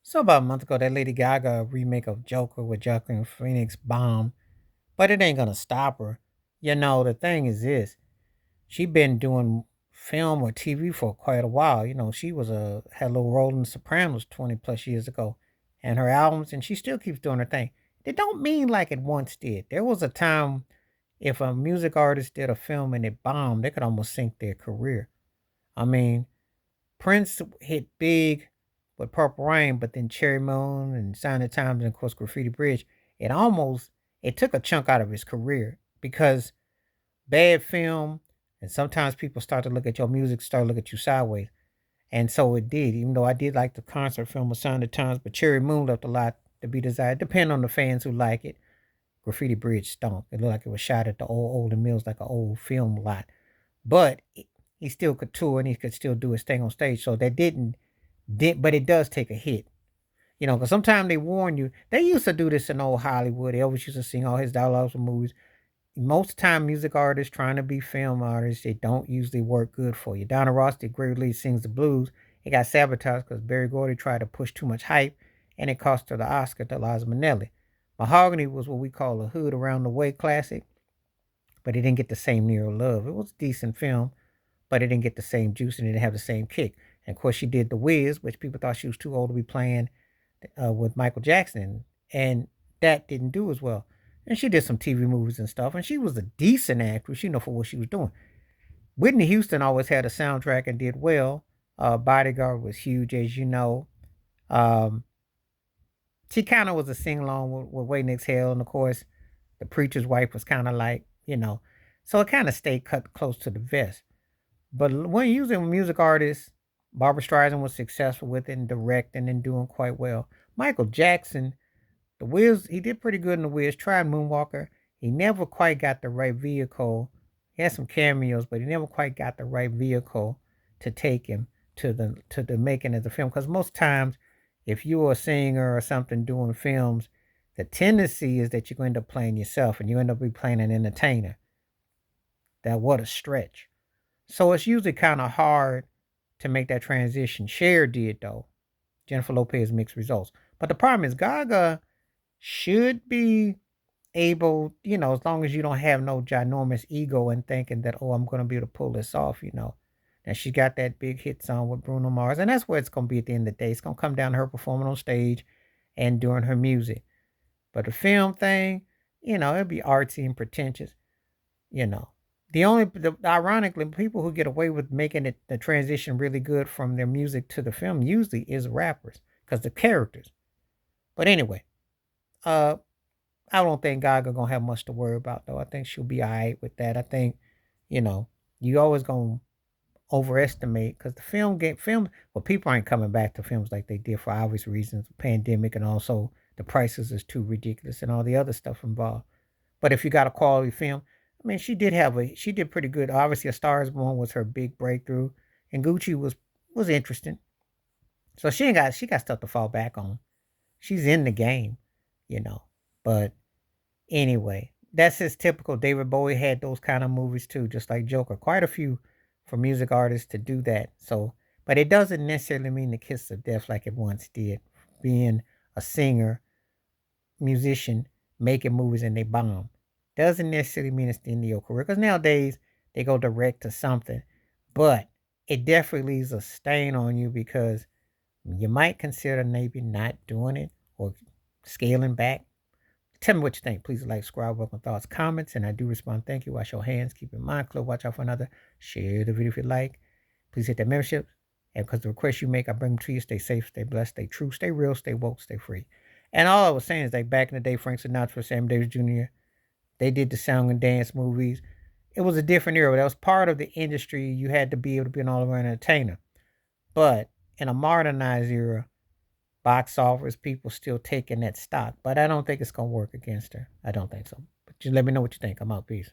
So about a month ago, that Lady Gaga remake of Joker with Joaquin Phoenix bombed, but it ain't gonna stop her. The thing is this: she been doing film or TV for quite a while. She had a little role in The Sopranos 20 plus years ago, and her albums, and she still keeps doing her thing. It don't mean like it once did. There was a time if a music artist did a film and it bombed, they could almost sink their career. I mean, Prince hit big with Purple Rain, but then Cherry Moon and Sign of the Times and of course Graffiti Bridge, it almost it took a chunk out of his career because bad film and sometimes people start to look at your music, start to look at you sideways. And so it did, even though I did like the concert film of Sign of the Times, but Cherry Moon left a lot to be desired. Depending on the fans who like it. Graffiti Bridge stunk. It looked like it was shot at the old Mills, like an old film lot. But he still could tour and he could still do his thing on stage. So that but it does take a hit. Because sometimes they warn you. They used to do this in old Hollywood. Elvis used to sing all his dialogues from movies. Most of the time, music artists trying to be film artists, they don't usually work good for you. Donna Ross did Great Lead Sings the Blues. It got sabotaged because Barry Gordy tried to push too much hype, and it cost her the Oscar to Liza Minnelli. Mahogany was what we call a Hood Around the Way classic, but it didn't get the same Nero love. It was a decent film, but it didn't get the same juice and it didn't have the same kick. And of course, she did The Wiz, which people thought she was too old to be playing with Michael Jackson, and that didn't do as well. And she did some TV movies and stuff, and she was a decent actress, for what she was doing. Whitney Houston always had a soundtrack and did well. Bodyguard was huge, as you know. Um, she kind of was a sing along with Waiting Exhale, and of course, The Preacher's Wife was kind of like, so it kind of stayed cut close to the vest. But when using music artists, Barbara Streisand was successful with it and directing and doing quite well. Michael Jackson, The Wiz, he did pretty good in The Wiz. Tried Moonwalker. He never quite got the right vehicle. He had some cameos, but he never quite got the right vehicle to take him to the making of the film. Because most times, if you're a singer or something doing films, the tendency is that you're going to end up playing yourself and you end up be playing an entertainer. That what a stretch. So it's usually kind of hard to make that transition. Cher did though. Jennifer Lopez mixed results. But the problem is Gaga should be able, as long as you don't have no ginormous ego and thinking that, oh, I'm going to be able to pull this off. And she got that big hit song with Bruno Mars. And that's where it's going to be at the end of the day. It's going to come down to her performing on stage and doing her music. But the film thing, it'd be artsy and pretentious, you know. Ironically, people who get away with making it the transition really good from their music to the film usually is rappers because the characters. But anyway, uh, I don't think Gaga gonna have much to worry about though. I think she'll be alright with that. I think, you know, you always gonna overestimate because the film. Well, people aren't coming back to films like they did for obvious reasons, pandemic, and also the prices is too ridiculous and all the other stuff involved. But if you got a quality film, I mean, she did pretty good. Obviously, A Star Is Born was her big breakthrough, and Gucci was interesting. So she got stuff to fall back on. She's in the game, you know. But anyway, that's his typical. David Bowie had those kind of movies too, just like Joker. Quite a few for music artists to do that. So, but it doesn't necessarily mean the kiss of death like it once did. Being a singer, musician, making movies and they bomb doesn't necessarily mean it's the end of your career. Because nowadays they go direct to something, but it definitely leaves a stain on you because you might consider maybe not doing it or scaling back. Tell me what you think. Please like, subscribe, welcome thoughts, comments, and I do respond. Thank you. Wash your hands. Keep in mind, close. Watch out for another. Share the video if you like. Please hit that membership. And because the requests you make, I bring them to you. Stay safe, stay blessed, stay true, stay real, stay woke, stay free. And all I was saying is like back in the day, Frank Sinatra, Sam Davis Jr., they did the song and dance movies. It was a different era. That was part of the industry. You had to be able to be an all-around entertainer. But in a modernized era, box office, people still taking that stock. But I don't think it's going to work against her. I don't think so. But just let me know what you think. I'm out. Peace.